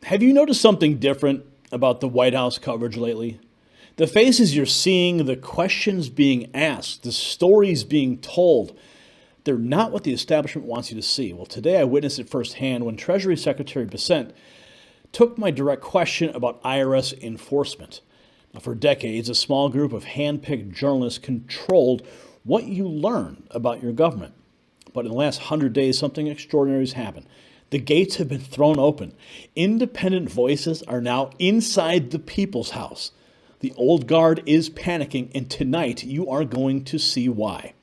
Have you noticed something different about the White House coverage lately? The faces you're seeing, the questions being asked, the stories being told, they're not what the establishment wants you to see. Well, today I witnessed it firsthand when Treasury Secretary Bessent took my direct question about IRS enforcement. Now, for decades, a small group of hand-picked journalists controlled what you learn about your government. But in the last 100 days, something extraordinary has happened. The gates have been thrown open. Independent voices are now inside the people's house. The old guard is panicking, and tonight you are going to see why.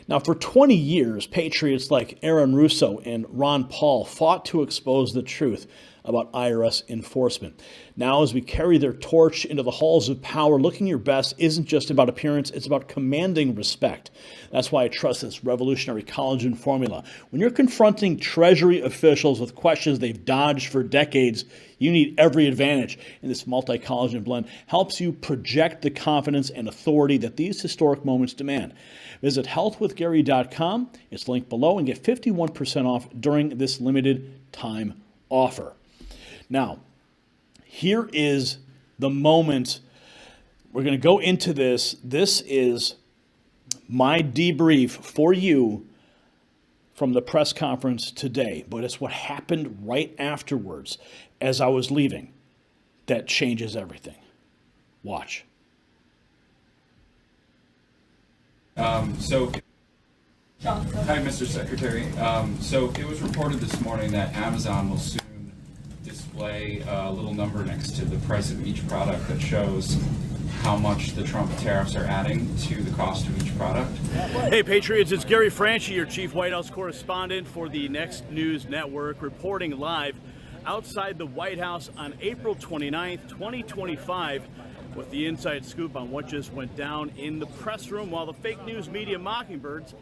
Now, for 20 years, patriots like Russo and Ron Paul fought to expose the truth about IRS enforcement. Now, as we carry their torch into the halls of power, looking your best isn't just about appearance, it's about commanding respect. That's why I trust this revolutionary collagen formula. When you're confronting Treasury officials with questions they've dodged for decades, you need every advantage. And this multi-collagen blend helps you project the confidence and authority that these historic moments demand. Visit healthwithgary.com. It's linked below and get 51% off during this limited time offer. Now, here is the moment. We're going to go into this. This is my debrief for you from the press conference today, but it's what happened right afterwards as I was leaving that changes everything. Watch. Hi, Mr. Secretary. So it was reported this morning that Amazon will soon display a little number next to the price of each product that shows how much the Trump tariffs are adding to the cost of each product. Hey, Patriots, it's Gary Franchi, your chief White House correspondent for the Next News Network, reporting live outside the White House on April 29th, 2025, with the inside scoop on what just went down in the press room while the fake news media mockingbirds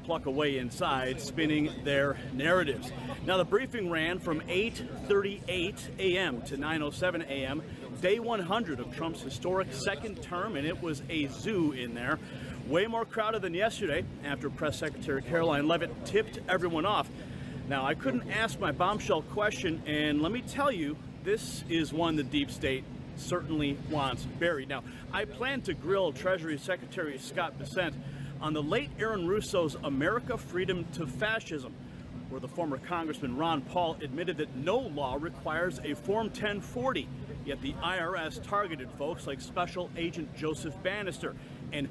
pluck away inside, spinning their narratives. Now, the briefing ran from 8:38 a.m. to 9:07 a.m., day 100 of Trump's historic second term, and it was a zoo in there. Way more crowded than yesterday after Press Secretary Caroline Leavitt tipped everyone off. Now, I couldn't ask my bombshell question, and let me tell you, this is one the deep state certainly wants buried. Now, I plan to grill Treasury Secretary Scott Bessent on the late Aaron Russo's America Freedom to Fascism, where the former Congressman Ron Paul admitted that no law requires a Form 1040, yet the IRS targeted folks like Special Agent Joseph Bannister and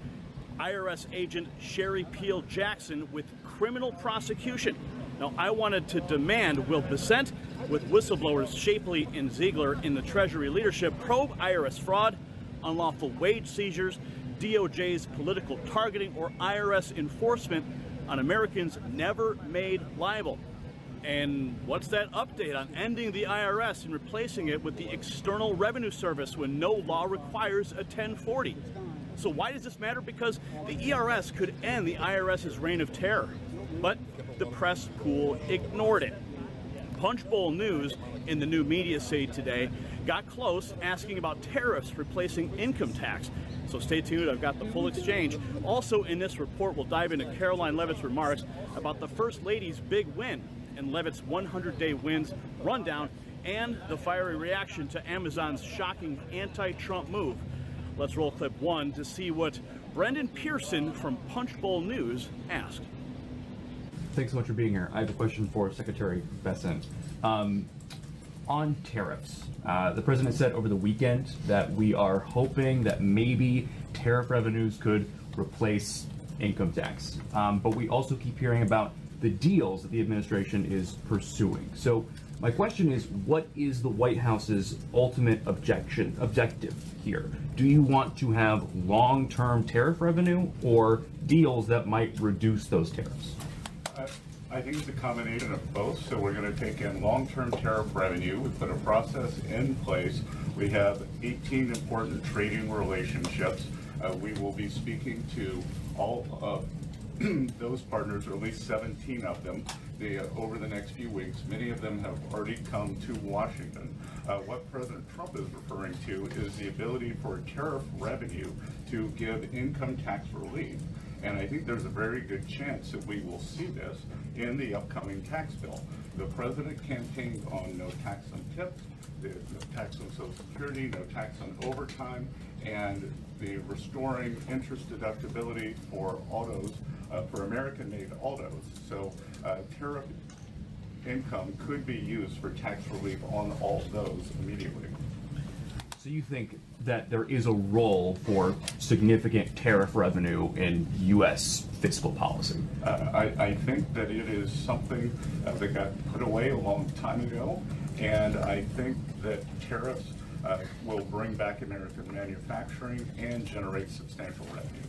IRS Agent Sherry Peel Jackson with criminal prosecution. Now, I wanted to demand, will Bessent, with whistleblowers Shapley and Ziegler in the Treasury leadership, probe IRS fraud, unlawful wage seizures, DOJ's political targeting, or IRS enforcement on Americans never made liable? And what's that update on ending the IRS and replacing it with the External Revenue Service when no law requires a 1040? So why does this matter? Because the ERS could end the IRS's reign of terror, but the press pool ignored it. Punchbowl News in the new media say today got close, asking about tariffs replacing income tax. So stay tuned, I've got the full exchange. Also in this report, we'll dive into Caroline Leavitt's remarks about the First Lady's big win and Leavitt's 100-day wins rundown and the fiery reaction to Amazon's shocking anti-Trump move. Let's roll clip one to see what Brendan Pearson from Punchbowl News asked. Thanks so much for being here. I have a question for Secretary Bessent. On tariffs, the president said over the weekend that we are hoping that maybe tariff revenues could replace income tax. But we also keep hearing about the deals that the administration is pursuing. So my question is, what is the White House's ultimate objective here? Do you want to have long-term tariff revenue or deals that might reduce those tariffs? I think it's a combination of both. So we're going to take in long-term tariff revenue. We put a process in place. We have 18 important trading relationships. We will be speaking to all of those partners, or at least 17 of them, over the next few weeks. Many of them have already come to Washington. What President Trump is referring to is the ability for tariff revenue to give income tax relief. And I think there's a very good chance that we will see this in the upcoming tax bill. The president campaigned on no tax on tips, no tax on Social Security, no tax on overtime, and the restoring interest deductibility for autos, for American-made autos. So tariff income could be used for tax relief on all those immediately. So you think that there is a role for significant tariff revenue in U.S. fiscal policy? I think that it is something that got put away a long time ago, and I think that tariffs will bring back American manufacturing and generate substantial revenues.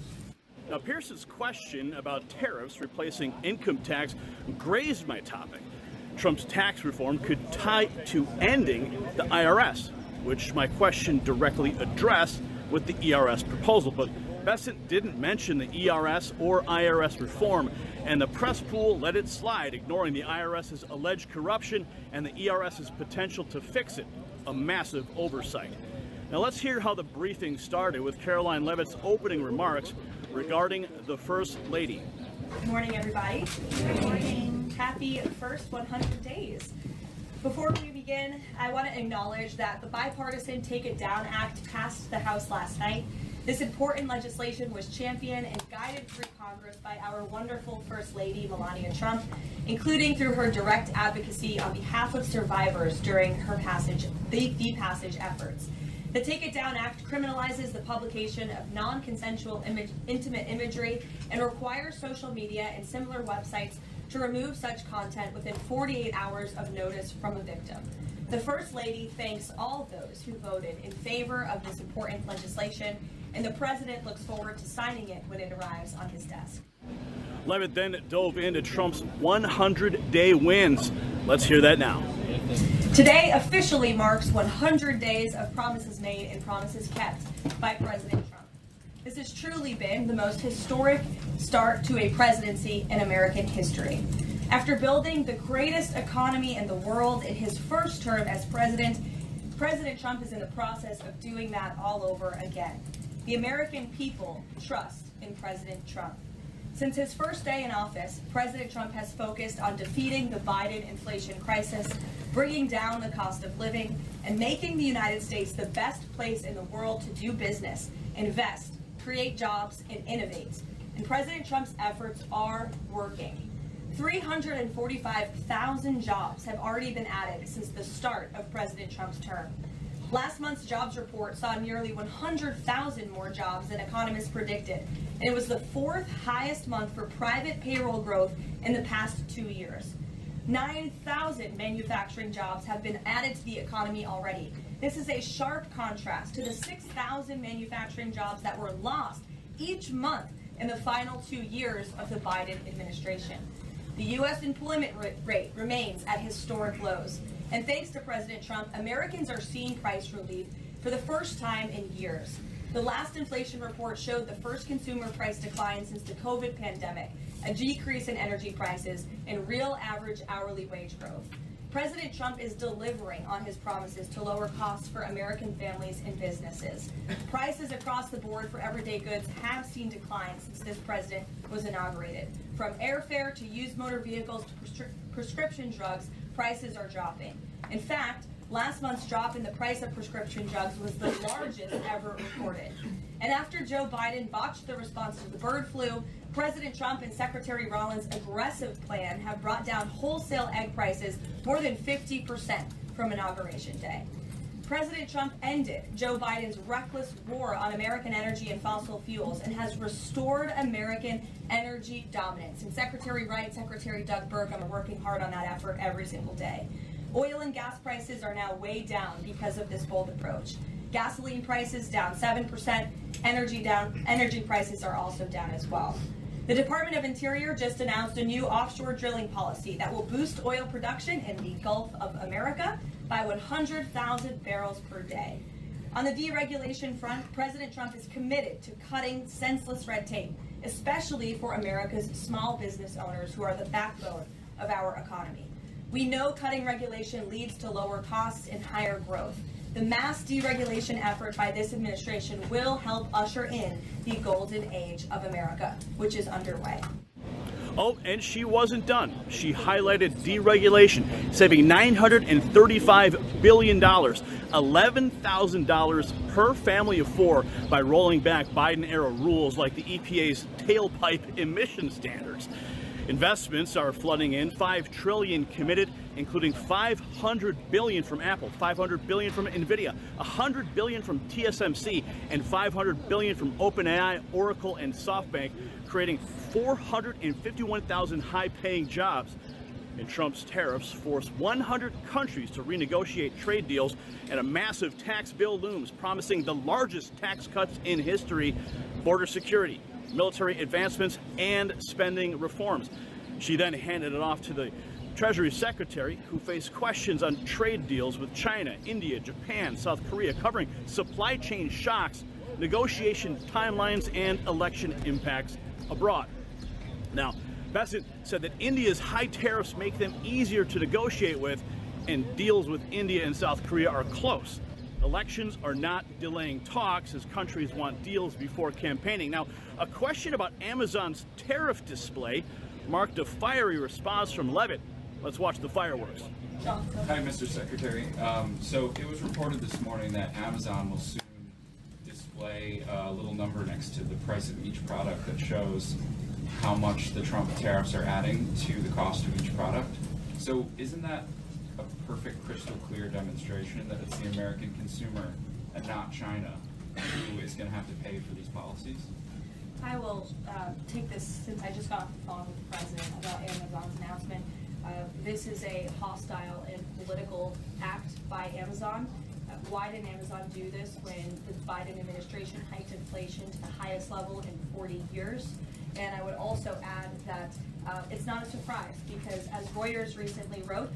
Now, Pearson's question about tariffs replacing income tax grazed my topic. Trump's tax reform could tie to ending the IRS, which my question directly addressed with the ERS proposal. But Bessent didn't mention the ERS or IRS reform, and the press pool let it slide, ignoring the IRS's alleged corruption and the ERS's potential to fix it, a massive oversight. Now let's hear how the briefing started with Caroline Leavitt's opening remarks regarding the First Lady. Good morning, everybody. Good morning. Happy first 100 days. Before we begin, I want to acknowledge that the bipartisan Take It Down Act passed the House last night. This important legislation was championed and guided through Congress by our wonderful First Lady, Melania Trump, including through her direct advocacy on behalf of survivors during her passage, the passage efforts. The Take It Down Act criminalizes the publication of non-consensual intimate imagery and requires social media and similar websites to remove such content within 48 hours of notice from a victim. The First Lady thanks all those who voted in favor of this important legislation, and the President looks forward to signing it when it arrives on his desk. Leavitt then dove into Trump's 100-day wins. Let's hear that now. Today officially marks 100 days of promises made and promises kept by President Trump. This has truly been the most historic start to a presidency in American history. After building the greatest economy in the world in his first term as president, President Trump is in the process of doing that all over again. The American people trust in President Trump. Since his first day in office, President Trump has focused on defeating the Biden inflation crisis, bringing down the cost of living, and making the United States the best place in the world to do business, invest, create jobs, and innovate. And President Trump's efforts are working. 345,000 jobs have already been added since the start of President Trump's term. Last month's jobs report saw nearly 100,000 more jobs than economists predicted, and it was the fourth highest month for private payroll growth in the past 2 years. 9,000 manufacturing jobs have been added to the economy already. This is a sharp contrast to the 6,000 manufacturing jobs that were lost each month in the final 2 years of the Biden administration. The U.S. employment rate remains at historic lows. And thanks to President Trump, Americans are seeing price relief for the first time in years. The last inflation report showed the first consumer price decline since the COVID pandemic, a decrease in energy prices, and real average hourly wage growth. President Trump is delivering on his promises to lower costs for American families and businesses. Prices across the board for everyday goods have seen declines since this president was inaugurated. From airfare to used motor vehicles to prescription drugs, prices are dropping. In fact, last month's drop in the price of prescription drugs was the largest ever recorded. And after Joe Biden botched the response to the bird flu, President Trump and Secretary Rollins' aggressive plan have brought down wholesale egg prices more than 50% from Inauguration Day. President Trump ended Joe Biden's reckless war on American energy and fossil fuels and has restored American energy dominance. And Secretary Wright, Secretary Doug Burgum are working hard on that effort every single day. Oil and gas prices are now way down because of this bold approach. Gasoline prices down 7%, energy prices are also down as well. The Department of Interior just announced a new offshore drilling policy that will boost oil production in the Gulf of America by 100,000 barrels per day. On the deregulation front, President Trump is committed to cutting senseless red tape, especially for America's small business owners who are the backbone of our economy. We know cutting regulation leads to lower costs and higher growth. The mass deregulation effort by this administration will help usher in the golden age of America, which is underway. Oh, and she wasn't done. She highlighted deregulation, saving $935 billion, $11,000 per family of four by rolling back Biden-era rules like the EPA's tailpipe emission standards. Investments are flooding in, $5 trillion committed, including $500 billion from Apple, $500 billion from Nvidia, $100 billion from TSMC, and $500 billion from OpenAI, Oracle, and SoftBank, creating 451,000 high-paying jobs. And Trump's tariffs force 100 countries to renegotiate trade deals, and a massive tax bill looms, promising the largest tax cuts in history, border security, military advancements, and spending reforms. She then handed it off to the Treasury Secretary, who faced questions on trade deals with China, India, Japan, South Korea, covering supply chain shocks, negotiation timelines, and election impacts abroad. Now, Bessent said that India's high tariffs make them easier to negotiate with, and deals with India and South Korea are close. Elections are not delaying talks, as countries want deals before campaigning. Now, a question about Amazon's tariff display marked a fiery response from Levitt. Let's watch the fireworks. Hi, Mr. Secretary. So it was reported this morning that Amazon will soon display a little number next to the price of each product that shows how much the Trump tariffs are adding to the cost of each product. So isn't that a perfect, crystal clear demonstration that it's the American consumer and not China who is going to have to pay for these policies? I will take this, since I just got off the phone with the president about Amazon's announcement. This is a hostile and political act by Amazon. Why did Amazon do this when the Biden administration hiked inflation to the highest level in 40 years? And I would also add that it's not a surprise, because as Reuters recently wrote,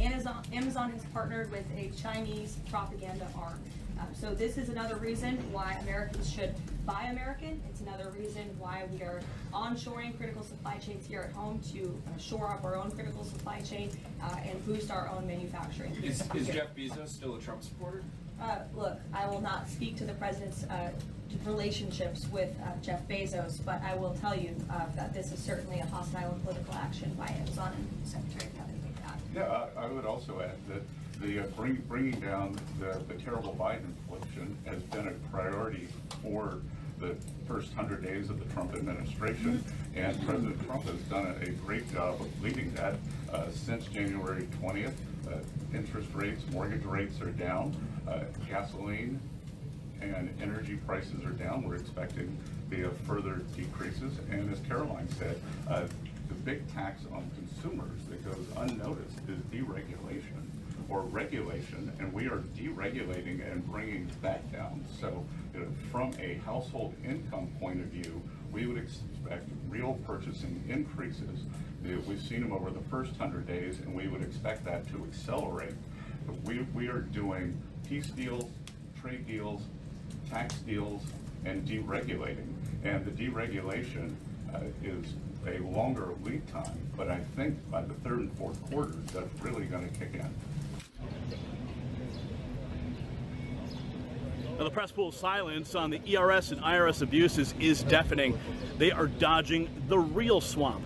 Amazon has partnered with a Chinese propaganda arm. So this is another reason why Americans should buy American. It's another reason why we are onshoring critical supply chains here at home to shore up our own critical supply chain and boost our own manufacturing. Is Jeff Bezos still a Trump supporter? Look, I will not speak to the president's relationships with Jeff Bezos, but I will tell you that this is certainly a hostile and political action by Amazon, and Secretary, if you have anything to add. Yeah, I would also add that the bringing down the terrible Biden inflation has been a priority for the first 100 days of the Trump administration, and President Trump has done a great job of leading that since January 20th. Interest rates, mortgage rates are down, gasoline and energy prices are down. We're expecting the further decreases, and as Caroline said, the big tax on consumers that goes unnoticed is deregulation or regulation, and we are deregulating and bringing that down. So from a household income point of view, we would expect real purchasing increases. We've seen them over the first 100 days, and we would expect that to accelerate. But we are doing peace deals, trade deals, tax deals, and deregulating. And the deregulation is a longer lead time, but I think by the third and fourth quarters, that's really going to kick in. Now, the press pool's silence on the ERS and IRS abuses is deafening. They are dodging the real swamp.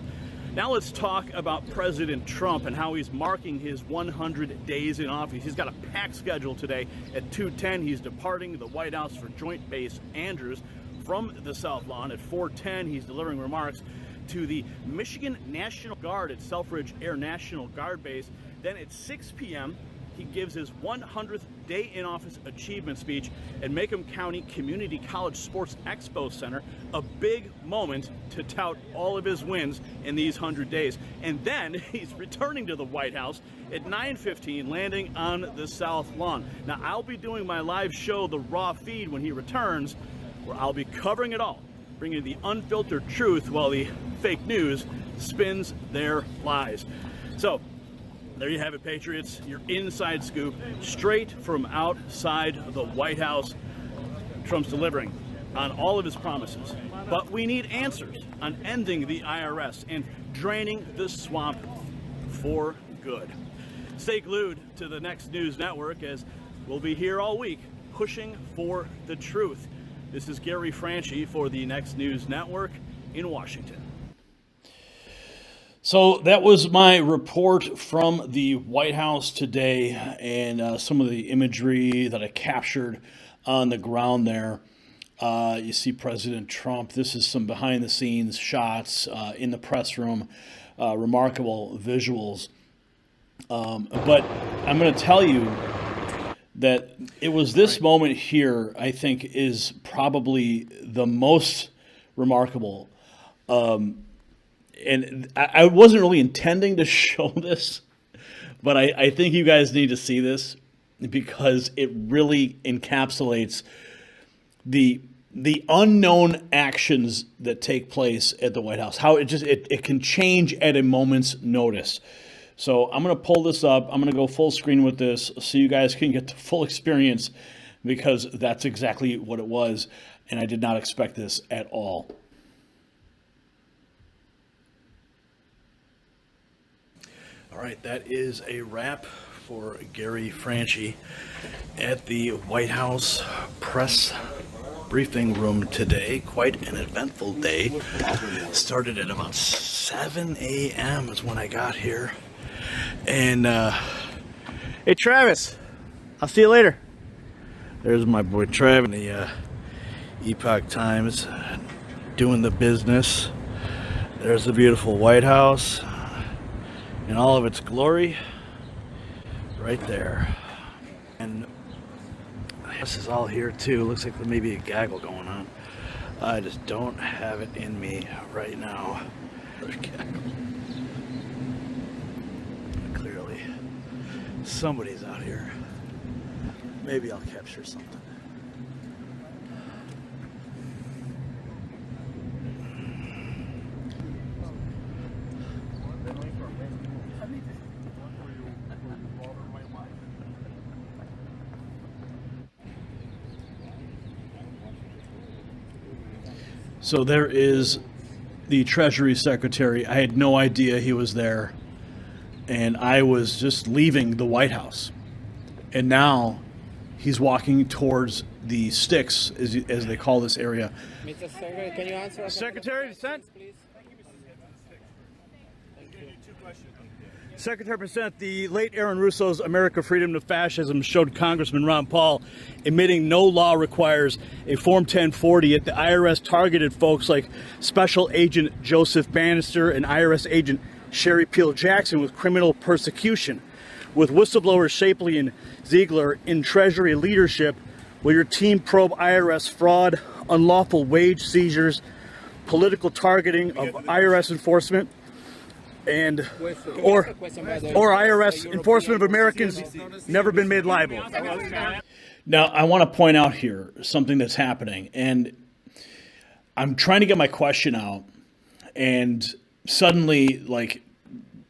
Now let's talk about President Trump and how he's marking his 100 days in office. He's got a packed schedule today. At 2:10, he's departing the White House for Joint Base Andrews from the South Lawn. At 4:10, he's delivering remarks to the Michigan National Guard at Selfridge Air National Guard Base. Then at 6 p.m., he gives his 100th day in office achievement speech at Macomb County Community College Sports Expo Center, a big moment to tout all of his wins in these 100 days. And then he's returning to the White House at 9:15, landing on the South Lawn. Now, I'll be doing my live show, The Raw Feed, when he returns, where I'll be covering it all, bringing the unfiltered truth while the fake news spins their lies. So, there you have it, Patriots. Your inside scoop, straight from outside the White House. Trump's delivering on all of his promises. But we need answers on ending the IRS and draining the swamp for good. Stay glued to the Next News Network, as we'll be here all week pushing for the truth. This is Gary Franchi for the Next News Network in Washington. So that was my report from the White House today, and some of the imagery that I captured on the ground there. You see President Trump. This is some behind-the-scenes shots in the press room. Remarkable visuals. But I'm going to tell you that it was this moment here, I think, is probably the most remarkable. And I wasn't really intending to show this, but I think you guys need to see this because it really encapsulates the unknown actions that take place at the White House. How it can change at a moment's notice. So I'm going to pull this up. I'm going to go full screen with this so you guys can get the full experience, because that's exactly what it was, and I did not expect this at all. All right, that is a wrap for Gary Franchi at the White House press briefing room today. Quite an eventful day. Started at about 7 a.m. is when I got here. And, hey, Travis, I'll see you later. There's my boy Trav in the Epoch Times doing the business. There's the beautiful White House in all of its glory right there. And this is all here too. Looks like there may be a gaggle going on. I just don't have it in me right now. There's gaggle. Clearly somebody's out here. Maybe I'll capture something. So there is the Treasury Secretary. I had no idea he was there, and I was just leaving the White House. And now he's walking towards the sticks, as they call this area. Mr. Secretary, can you answer us? Secretary Bessent? Please. Secretary Bessent, the late Aaron Russo's America Freedom to Fascism showed Congressman Ron Paul admitting no law requires a Form 1040, yet the IRS targeted folks like Special Agent Joseph Bannister and IRS Agent Sherry Peel Jackson with criminal persecution. With whistleblowers Shapley and Ziegler in Treasury leadership, will your team probe IRS fraud, unlawful wage seizures, political targeting of IRS enforcement, and or IRS enforcement of Americans never been made liable? Now, I want to point out here something that's happening, and I'm trying to get my question out, and suddenly, like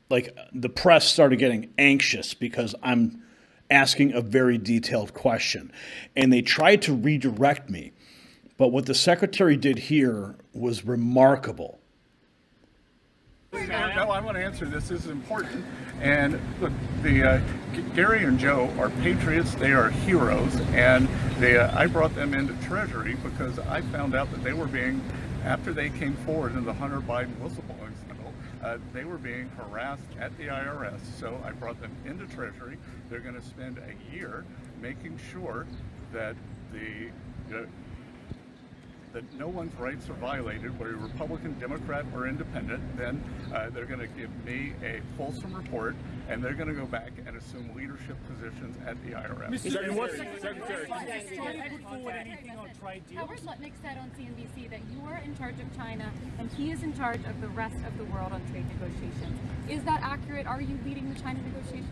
the press started getting anxious because I'm asking a very detailed question, and they tried to redirect me, but what the secretary did here was remarkable. No, I want to answer this. This is important. And look, Gary and Joe are patriots. They are heroes. And I brought them into Treasury because I found out that they were being, after they came forward in the Hunter Biden whistleblowing scandal, they were being harassed at the IRS. So I brought them into Treasury. They're going to spend a year making sure that that no one's rights are violated, whether you're Republican, Democrat, or Independent. Then they're going to give me a fulsome report, and they're going to go back and assume leadership positions at the IRS. Secretary, put forward anything on trade deals? Howard Lutnick said on CNBC that you are in charge of China and he is in charge of the rest of the world on trade negotiations. Is that accurate? Are you leading the China negotiations?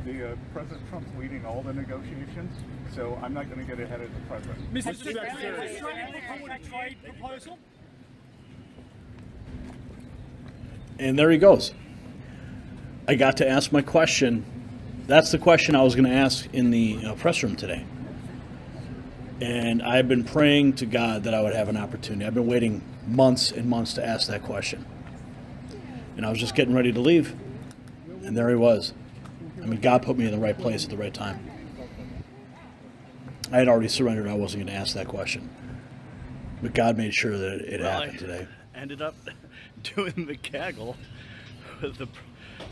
President Trump's leading all the negotiations, so I'm not going to get ahead of the president. Mr. Secretary, is Australia put forward a trade proposal? And there he goes. I got to ask my question. That's the question I was going to ask in the press room today. And I've been praying to God that I would have an opportunity. I've been waiting months and months to ask that question. And I was just getting ready to leave. And there he was. I mean, God put me in the right place at the right time. I had already surrendered. I wasn't going to ask that question. But God made sure that it happened today. Ended up doing the gaggle with the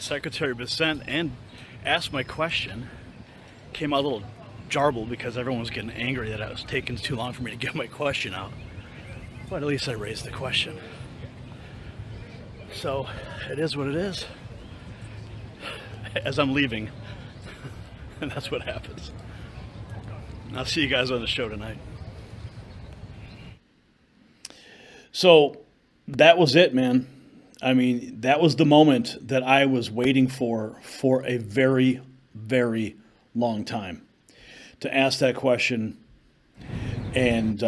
Secretary Bessent and asked my question. Came out a little jarbled because everyone was getting angry that I was taking too long for me to get my question out. But at least I raised the question. So it is what it is. As I'm leaving, and that's what happens. I'll see you guys on the show tonight. So that was it, man. I mean, that was the moment that I was waiting for a very, very long time to ask that question. And,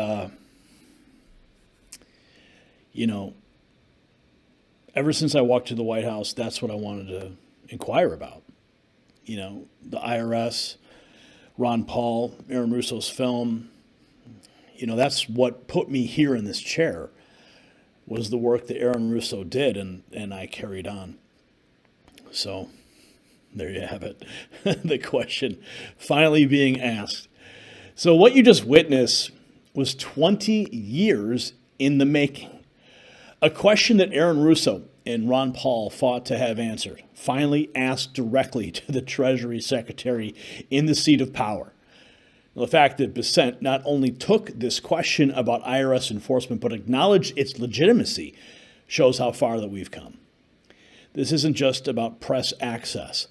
you know, ever since I walked to the White House, that's what I wanted to inquire about. You know, the IRS, Ron Paul, Aaron Russo's film. You know, that's what put me here in this chair, was the work that Aaron Russo did, and I carried on. So there you have it. The question finally being asked. So what you just witnessed was 20 years in the making. A question that Aaron Russo and Ron Paul fought to have answered, finally asked directly to the Treasury Secretary in the seat of power. The fact that Bessent not only took this question about IRS enforcement but acknowledged its legitimacy shows how far that we've come. This isn't just about press access.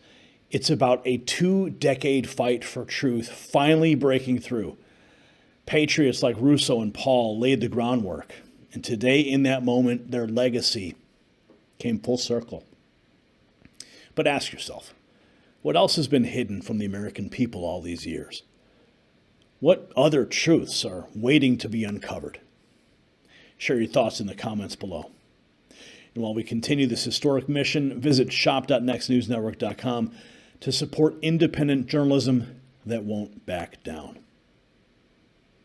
It's about a 2-decade fight for truth finally breaking through. Patriots like Russo and Paul laid the groundwork, and today in that moment their legacy came full circle. But ask yourself, what else has been hidden from the American people all these years? What other truths are waiting to be uncovered? Share your thoughts in the comments below. And while we continue this historic mission, visit shop.nextnewsnetwork.com to support independent journalism that won't back down.